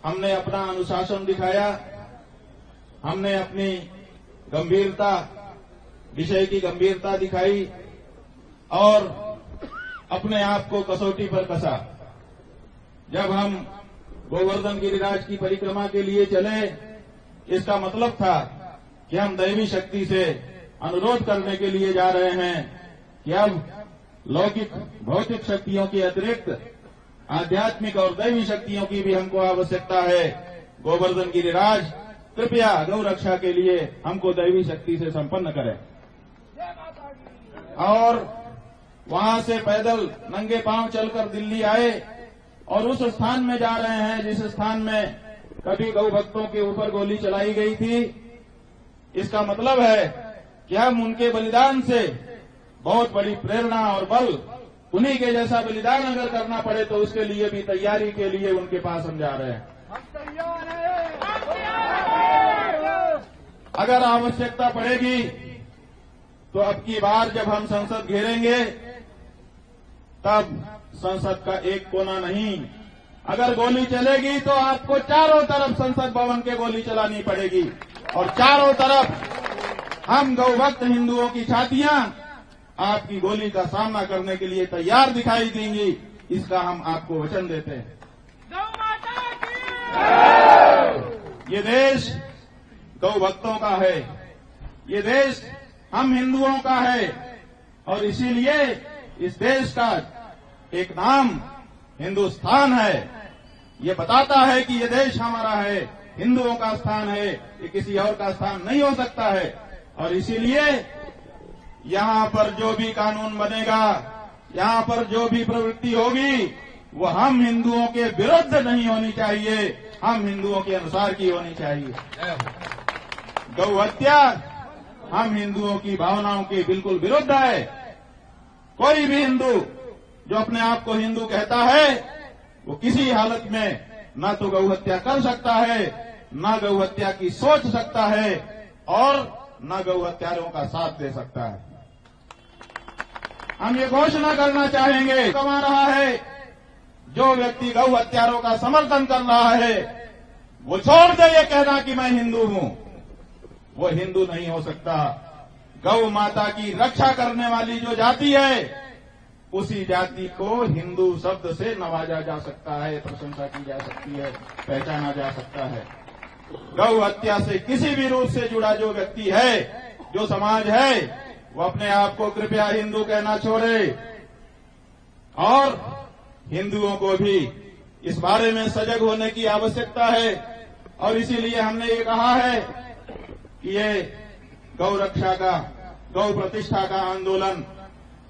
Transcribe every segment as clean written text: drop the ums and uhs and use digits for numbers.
हमने अपना अनुशासन दिखाया, हमने अपनी गंभीरता, विषय की गंभीरता दिखाई और अपने आप को कसौटी पर कसा। जब हम गोवर्धन गिरिराज की परिक्रमा के लिए चले, इसका मतलब था कि हम दैवी शक्ति से अनुरोध करने के लिए जा रहे हैं कि अब लौकिक भौतिक शक्तियों के अतिरिक्त आध्यात्मिक और दैवी शक्तियों की भी हमको आवश्यकता है। गोवर्धन गिरिराज कृपया गौ रक्षा के लिए हमको दैवी शक्ति से संपन्न करें। और वहां से पैदल नंगे पांव चलकर दिल्ली आए और उस स्थान में जा रहे हैं जिस स्थान में कभी गौ भक्तों के ऊपर गोली चलाई गई थी। इसका मतलब है कि हम उनके बलिदान से बहुत बड़ी प्रेरणा और बल, उन्हीं के जैसा बलिदान अगर करना पड़े तो उसके लिए भी तैयारी के लिए उनके पास हम जा रहे हैं। अगर आवश्यकता पड़ेगी तो अब की बार जब हम संसद घेरेंगे तब संसद का एक कोना नहीं, अगर गोली चलेगी तो आपको चारों तरफ संसद भवन के गोली चलानी पड़ेगी और चारों तरफ हम गौभक्त हिंदुओं की छातियां आपकी गोली का सामना करने के लिए तैयार दिखाई देंगी। इसका हम आपको वचन देते हैं। ये देश गौ भक्तों का है, ये देश हम हिंदुओं का है और इसीलिए इस देश का एक नाम हिंदुस्तान है। ये बताता है कि ये देश हमारा है, हिंदुओं का स्थान है, ये किसी और का स्थान नहीं हो सकता है। और इसीलिए यहां पर जो भी कानून बनेगा, यहां पर जो भी प्रवृत्ति होगी, वो हम हिंदुओं के विरुद्ध नहीं होनी चाहिए, हम हिंदुओं के अनुसार की होनी चाहिए। गौ हत्या हम हिंदुओं की भावनाओं के बिल्कुल विरुद्ध है। कोई भी हिंदू जो अपने आप को हिंदू कहता है वो किसी हालत में न तो गौ हत्या कर सकता है, न गौ हत्या की सोच सकता है और न गौ हत्यारों का साथ दे सकता है। हम ये घोषणा करना चाहेंगे, कमा रहा है जो व्यक्ति गौ हत्यारों का समर्थन कर रहा है वो छोड़ दे ये कहना कि मैं हिंदू हूं, वो हिंदू नहीं हो सकता। गौ माता की रक्षा करने वाली जो जाति है उसी जाति को हिंदू शब्द से नवाजा जा सकता है, प्रशंसा की जा सकती है, पहचाना जा सकता है। गौ हत्या से किसी भी रूप से जुड़ा जो व्यक्ति है, जो समाज है, वो अपने आप को कृपया हिंदू कहना छोड़े और हिंदुओं को भी इस बारे में सजग होने की आवश्यकता है। और इसीलिए हमने ये कहा है कि ये गौ रक्षा का, गौ प्रतिष्ठा का आंदोलन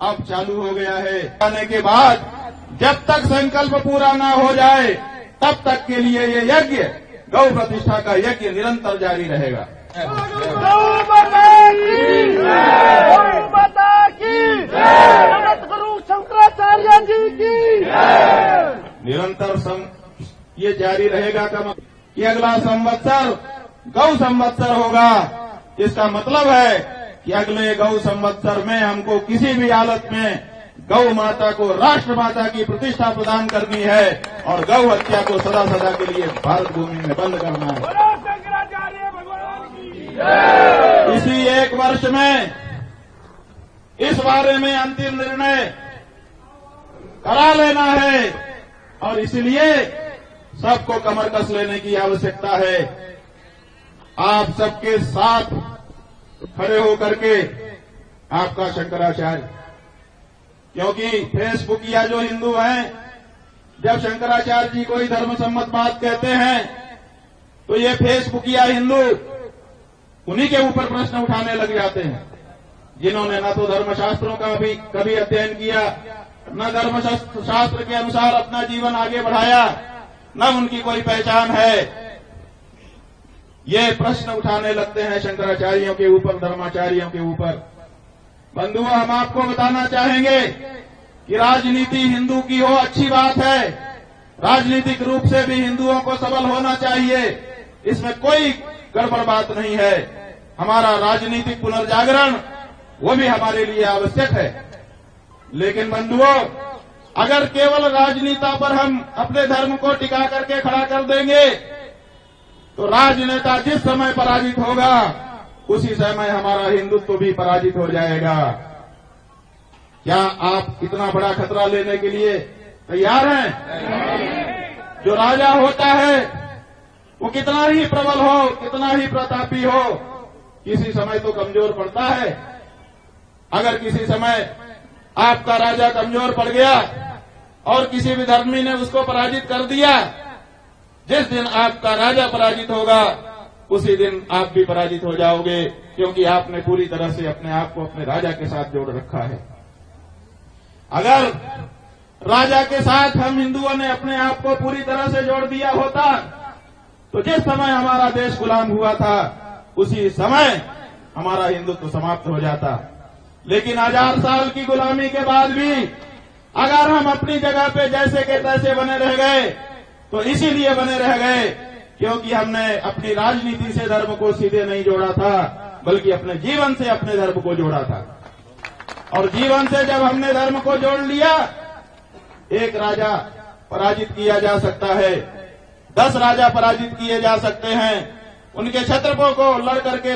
अब चालू हो गया है। आने के बाद जब तक संकल्प पूरा ना हो जाए तब तक के लिए ये यज्ञ, गौ प्रतिष्ठा का यज्ञ निरंतर जारी रहेगा। गुरु शंकराचार्य जी की निरंतर ये जारी रहेगा कि अगला संवत्सर गौ संवत्सर होगा। इसका मतलब है कि अगले गौ संवत्सर में हमको किसी भी हालत में गौ माता को राष्ट्र माता की प्रतिष्ठा प्रदान करनी है और गौ हत्या को सदा सदा के लिए भारत भूमि में बंद करना है। इसी एक वर्ष में इस बारे में अंतिम निर्णय करा लेना है और इसलिए सबको कमर कस लेने की आवश्यकता है। आप सबके साथ खड़े होकर के आपका शंकराचार्य, क्योंकि फेसबुकिया जो हिंदू हैं, जब शंकराचार्य जी कोई धर्म सम्मत बात कहते हैं तो ये फेसबुकिया हिंदू उन्हीं के ऊपर प्रश्न उठाने लग जाते हैं, जिन्होंने न तो धर्मशास्त्रों का भी कभी अध्ययन किया, न धर्मशास्त्र के अनुसार अपना जीवन आगे बढ़ाया, न उनकी कोई पहचान है। ये प्रश्न उठाने लगते हैं शंकराचार्यों के ऊपर, धर्माचार्यों के ऊपर। बंधुओं, हम आपको बताना चाहेंगे कि राजनीति हिंदू की हो अच्छी बात है, राजनीतिक रूप से भी हिंदुओं को सबल होना चाहिए, इसमें कोई गड़बड़ बात नहीं है। हमारा राजनीतिक पुनर्जागरण वो भी हमारे लिए आवश्यक है। लेकिन बंधुओं, अगर केवल राजनीता पर हम अपने धर्म को टिका करके खड़ा कर देंगे तो राजनेता जिस समय पराजित होगा उसी समय हमारा हिंदुत्व भी पराजित हो जाएगा। क्या आप इतना बड़ा खतरा लेने के लिए तैयार हैं? जो राजा होता है वो कितना ही प्रबल हो, कितना ही प्रतापी हो, किसी समय तो कमजोर पड़ता है। अगर किसी समय आपका राजा कमजोर पड़ गया और किसी भी धर्मी ने उसको पराजित कर दिया, जिस दिन आपका राजा पराजित होगा उसी दिन आप भी पराजित हो जाओगे, क्योंकि आपने पूरी तरह से अपने आप को अपने राजा के साथ जोड़ रखा है। अगर राजा के साथ हम हिंदुओं ने अपने आप को पूरी तरह से जोड़ दिया होता तो जिस समय हमारा देश गुलाम हुआ था उसी समय हमारा हिंदुत्व समाप्त हो जाता। लेकिन 1000 साल की गुलामी के बाद भी अगर हम अपनी जगह पे जैसे के तैसे बने रह गए तो इसीलिए बने रह गए क्योंकि हमने अपनी राजनीति से धर्म को सीधे नहीं जोड़ा था, बल्कि अपने जीवन से अपने धर्म को जोड़ा था। और जीवन से जब हमने धर्म को जोड़ लिया, एक राजा पराजित किया जा सकता है, 10 राजा पराजित किए जा सकते हैं, उनके छत्रपों को लड़ करके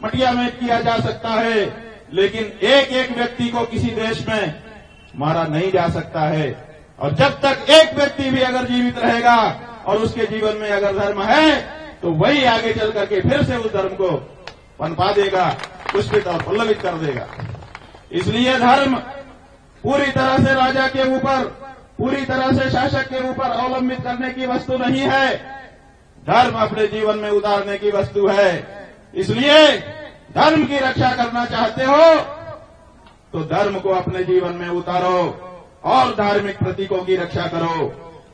मटिया में किया जा सकता है, लेकिन एक एक व्यक्ति को किसी देश में मारा नहीं जा सकता है। और जब तक एक व्यक्ति भी अगर जीवित रहेगा और उसके जीवन में अगर धर्म है तो वही आगे चल करके फिर से उस धर्म को पनपा देगा, पुष्पित और पल्लवित कर देगा। इसलिए धर्म पूरी तरह से राजा के ऊपर, पूरी तरह से शासक के ऊपर अवलंबित करने की वस्तु नहीं है, धर्म अपने जीवन में उतारने की वस्तु है। इसलिए धर्म की रक्षा करना चाहते हो तो धर्म को अपने जीवन में उतारो और धार्मिक प्रतीकों की रक्षा करो।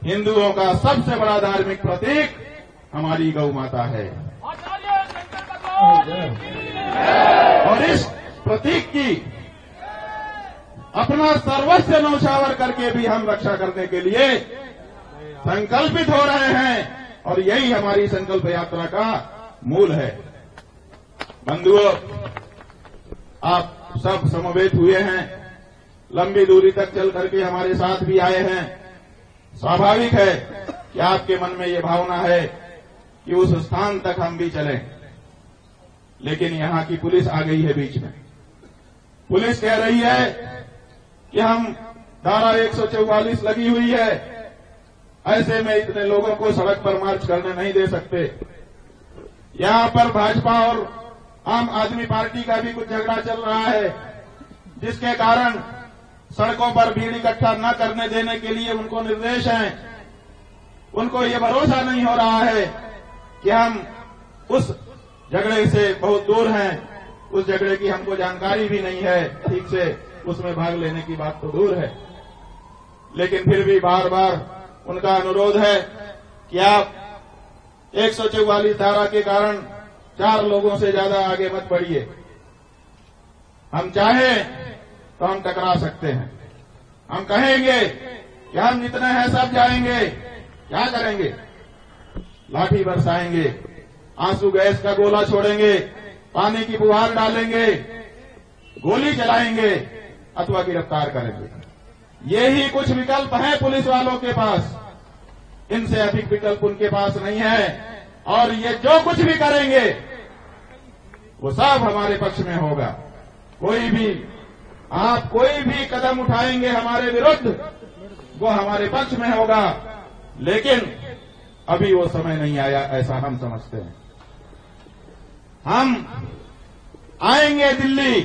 हिंदुओं का सबसे बड़ा धार्मिक प्रतीक हमारी गौ माता है और इस प्रतीक की अपना सर्वस्व न्यौछावर करके भी हम रक्षा करने के लिए संकल्पित हो रहे हैं और यही हमारी संकल्प यात्रा का मूल है। बंधुओं, आप सब समवेत हुए हैं, लंबी दूरी तक चल करके हमारे साथ भी आए हैं। स्वाभाविक है कि आपके मन में ये भावना है कि उस स्थान तक हम भी चलें, लेकिन यहां की पुलिस आ गई है बीच में। पुलिस कह रही है कि हम धारा 144 लगी हुई है, ऐसे में इतने लोगों को सड़क पर मार्च करने नहीं दे सकते। यहां पर भाजपा और आम आदमी पार्टी का भी कुछ झगड़ा चल रहा है, जिसके कारण सड़कों पर भीड़ इकट्ठा न करने देने के लिए उनको निर्देश हैं। उनको ये भरोसा नहीं हो रहा है कि हम उस झगड़े से बहुत दूर हैं, उस झगड़े की हमको जानकारी भी नहीं है ठीक से, उसमें भाग लेने की बात तो दूर है। लेकिन फिर भी बार बार उनका अनुरोध है कि आप 144 धारा के कारण 4 लोगों से ज्यादा आगे मत बढ़िए। हम चाहें तो हम टकरा सकते हैं, हम कहेंगे कि हम जितने हैं सब जाएंगे, क्या करेंगे? लाठी बरसाएंगे, आंसू गैस का गोला छोड़ेंगे, पानी की फुहार डालेंगे, गोली चलाएंगे अथवा गिरफ्तार करेंगे। यही कुछ विकल्प हैं पुलिस वालों के पास, इनसे अधिक विकल्प उनके पास नहीं है। और ये जो कुछ भी करेंगे वो सब हमारे पक्ष में होगा। कोई भी आप कोई भी कदम उठाएंगे हमारे विरुद्ध वो हमारे पक्ष में होगा, लेकिन अभी वो समय नहीं आया ऐसा हम समझते हैं। हम आएंगे दिल्ली,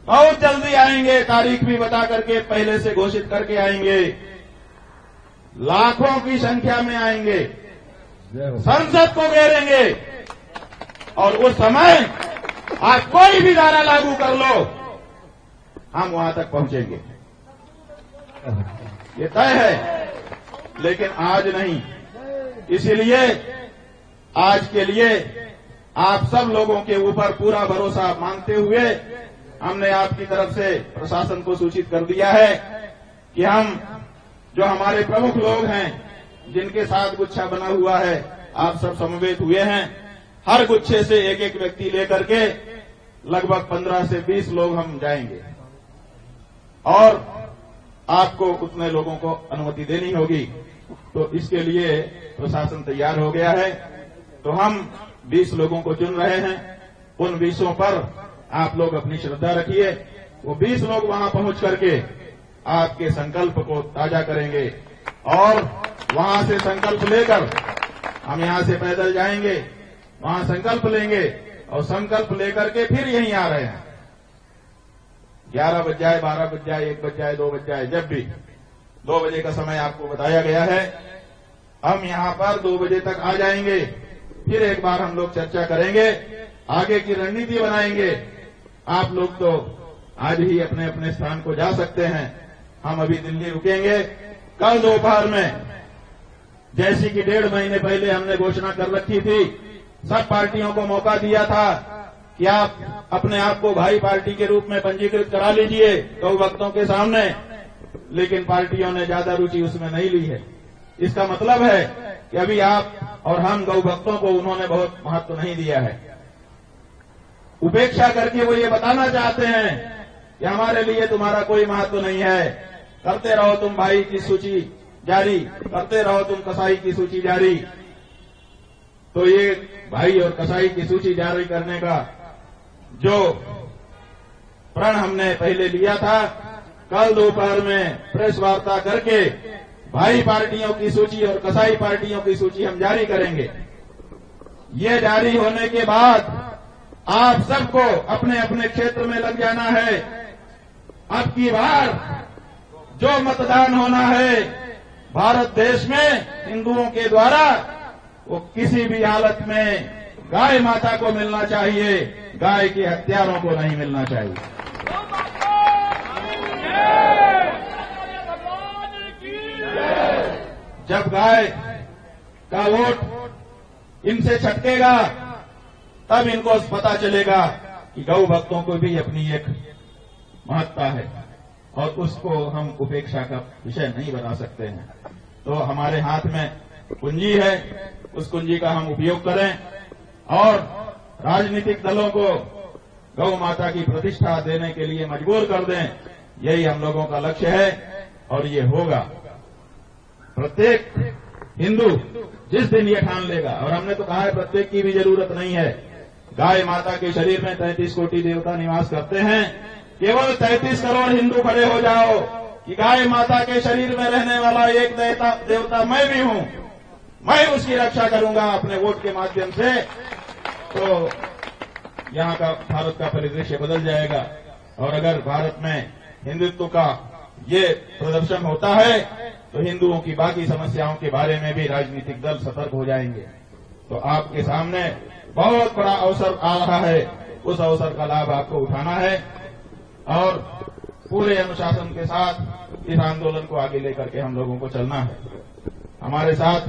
बहुत जल्दी आएंगे, तारीख भी बता करके पहले से घोषित करके आएंगे, लाखों की संख्या में आएंगे, संसद को घेरेंगे और उस समय आप कोई भी धारा लागू कर लो, हम वहां तक पहुंचेंगे, ये तय है। लेकिन आज नहीं, इसीलिए आज के लिए आप सब लोगों के ऊपर पूरा भरोसा मांगते हुए हमने आपकी तरफ से प्रशासन को सूचित कर दिया है कि हम जो हमारे प्रमुख लोग हैं जिनके साथ गुच्छा बना हुआ है, आप सब समवेत हुए हैं। हर गुच्छे से एक एक व्यक्ति लेकर के लगभग 15 से 20 लोग हम जाएंगे और आपको उतने लोगों को अनुमति देनी होगी। तो इसके लिए प्रशासन तैयार हो गया है। तो हम 20 लोगों को चुन रहे हैं। उन 20 पर आप लोग अपनी श्रद्धा रखिए। वो 20 लोग वहां पहुंच करके आपके संकल्प को ताजा करेंगे और वहां से संकल्प लेकर हम यहां से पैदल जाएंगे, वहां संकल्प लेंगे और संकल्प लेकर के फिर यहीं आ रहे हैं। 11 बज जाए, 12 बज जाए, 1 बज जाए, 2 बज जाए, जब भी 2 बजे का समय आपको बताया गया है, हम यहां पर 2 बजे तक आ जाएंगे। फिर एक बार हम लोग चर्चा करेंगे, आगे की रणनीति बनाएंगे। आप लोग तो आज ही अपने अपने स्थान को जा सकते हैं। हम अभी दिल्ली रुकेंगे। कल दोपहर में, जैसी कि 1.5 महीने पहले हमने घोषणा कर रखी थी, सब पार्टियों को मौका दिया था कि आप अपने आप को भाई पार्टी के रूप में पंजीकृत करा लीजिए गौ भक्तों के सामने, लेकिन पार्टियों ने ज्यादा रुचि उसमें नहीं ली है। इसका मतलब है कि अभी आप और हम गौ भक्तों को उन्होंने बहुत महत्व नहीं दिया है। उपेक्षा करके वो ये बताना चाहते हैं कि हमारे लिए तुम्हारा कोई महत्व नहीं है, करते रहो तुम भाई की सूची जारी, करते रहो तुम कसाई की सूची जारी। तो ये भाई और कसाई की सूची जारी करने का जो प्रण हमने पहले लिया था, कल दोपहर में प्रेस वार्ता करके भाई पार्टियों की सूची और कसाई पार्टियों की सूची हम जारी करेंगे। ये जारी होने के बाद आप सबको अपने अपने क्षेत्र में लग जाना है। अब की बार जो मतदान होना है भारत देश में हिंदुओं के द्वारा, वो किसी भी हालत में गाय माता को मिलना चाहिए, गाय के हत्यारों को नहीं मिलना चाहिए। जब गाय का वोट इनसे छटकेगा, तब इनको पता चलेगा कि गौ भक्तों को भी अपनी एक महत्ता है और उसको हम उपेक्षा का विषय नहीं बना सकते हैं। तो हमारे हाथ में कुंजी है, उस कुंजी का हम उपयोग करें और राजनीतिक दलों को गौ माता की प्रतिष्ठा देने के लिए मजबूर कर दें। यही हम लोगों का लक्ष्य है और ये होगा। प्रत्येक हिंदू जिस दिन ये ठान लेगा, और हमने तो कहा है प्रत्येक की भी जरूरत नहीं है, गाय माता के शरीर में 33 कोटि देवता निवास करते हैं, केवल 33 करोड़ हिंदू खड़े हो जाओ कि गाय माता के शरीर में रहने वाला एक देवता मैं भी हूं, मैं उसकी रक्षा करूंगा अपने वोट के माध्यम से, तो यहां का भारत का परिदृश्य बदल जाएगा। और अगर भारत में हिंदुत्व का ये प्रदर्शन होता है तो हिंदुओं की बाकी समस्याओं के बारे में भी राजनीतिक दल सतर्क हो जाएंगे। तो आपके सामने बहुत बड़ा अवसर आ रहा है, उस अवसर का लाभ आपको उठाना है और पूरे अनुशासन के साथ इस आंदोलन को आगे लेकर के हम लोगों को चलना है। हमारे साथ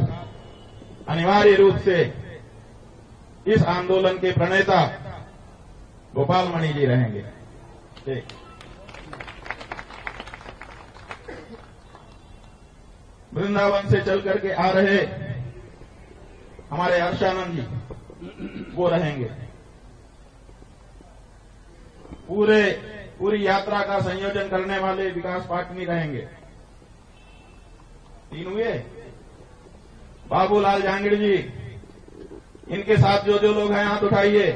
अनिवार्य रूप से इस आंदोलन के प्रणेता गोपाल मणि जी रहेंगे। वृंदावन से चल करके आ रहे हमारे हर्षानंद जी वो रहेंगे। पूरी यात्रा का संयोजन करने वाले विकास पाटनी रहेंगे। 3 हुए। बाबूलाल जांगड़ जी, इनके साथ जो जो लोग हैं हाथ उठाइए।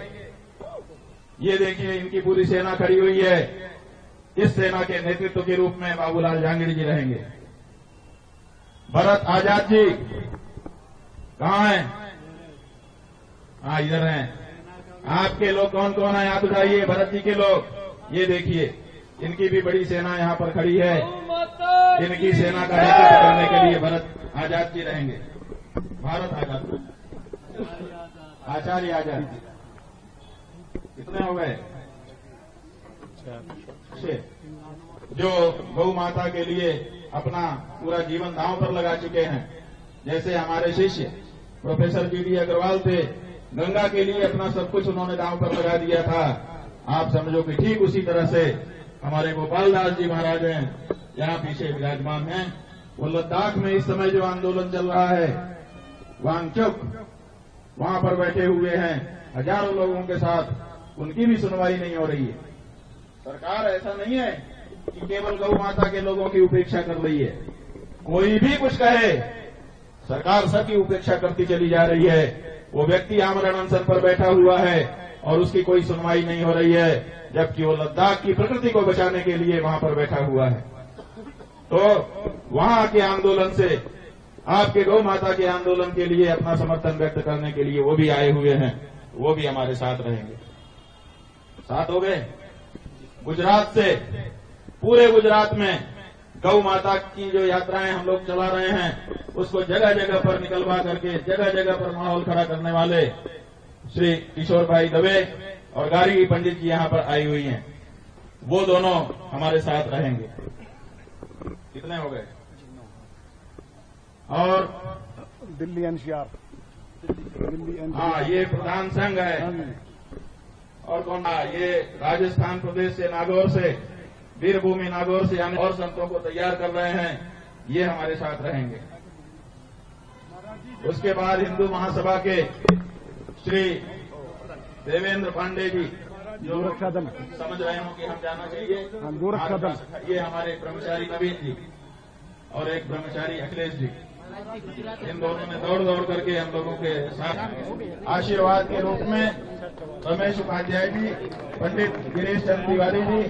ये देखिए इनकी पूरी सेना खड़ी हुई है। इस सेना के नेतृत्व के रूप में बाबूलाल जांगड़ जी रहेंगे। भरत आजाद जी कहाँ हैं? हाँ इधर हैं। आपके लोग कौन कौन है हाथ उठाइए। भरत जी के लोग ये देखिए, इनकी भी बड़ी सेना यहाँ पर खड़ी है। इनकी सेना का नेतृत्व करने के लिए भरत आजाद जी रहेंगे। भारत आजाद, आचार्य आजाद, कितने हो गए? 6। जो गौ माता के लिए अपना पूरा जीवन दांव पर लगा चुके हैं। जैसे हमारे शिष्य प्रोफेसर जीडी अग्रवाल थे, गंगा के लिए अपना सब कुछ उन्होंने दांव पर लगा दिया था। आप समझो कि ठीक उसी तरह से हमारे गोपाल दास जी महाराज हैं, यहाँ पीछे विराजमान हैं। वो लद्दाख में इस समय जो आंदोलन चल रहा है, वांगचुक, वहां पर बैठे हुए हैं हजारों लोगों के साथ। उनकी भी सुनवाई नहीं हो रही है। सरकार ऐसा नहीं है कि केवल गौ माता के लोगों की उपेक्षा कर रही है। कोई भी कुछ कहे, सरकार सबकी उपेक्षा करती चली जा रही है। वो व्यक्ति आमरण अनशन पर बैठा हुआ है और उसकी कोई सुनवाई नहीं हो रही है, जबकि वो लद्दाख की प्रकृति को बचाने के लिए वहां पर बैठा हुआ है। तो वहां के आंदोलन से, आपके गौ माता के आंदोलन के लिए अपना समर्थन व्यक्त करने के लिए वो भी आए हुए हैं, वो भी हमारे साथ रहेंगे। साथ हो गए। गुजरात से, पूरे गुजरात में गौ माता की जो यात्राएं हम लोग चला रहे हैं, उसको जगह जगह पर निकलवा करके जगह जगह पर माहौल खड़ा करने वाले श्री किशोर भाई दवे और गार्गी पंडित जी यहां पर आई हुई हैं। वो दोनों हमारे साथ रहेंगे। कितने हो गए? और दिल्ली एनसीआर, हाँ, ये प्रधान संघ है। और कौन? ये राजस्थान प्रदेश से, नागौर से, वीरभूमि नागौर से आने और संतों को तैयार कर रहे हैं, ये हमारे साथ रहेंगे। उसके बाद हिंदू महासभा के श्री देवेंद्र पांडे जी, जो गोरक्षा दल समझ रहे हो कि हम जाना चाहिए, गोरक्षा दल, ये हमारे ब्रह्मचारी नवीन जी और एक ब्रह्मचारी अखिलेश जी, इन दोनों ने दौड़ दौड़ करके हम लोगों के साथ आशीर्वाद के रूप में रमेश उपाध्याय जी, पंडित गिरीश चंद्र तिवारी जी,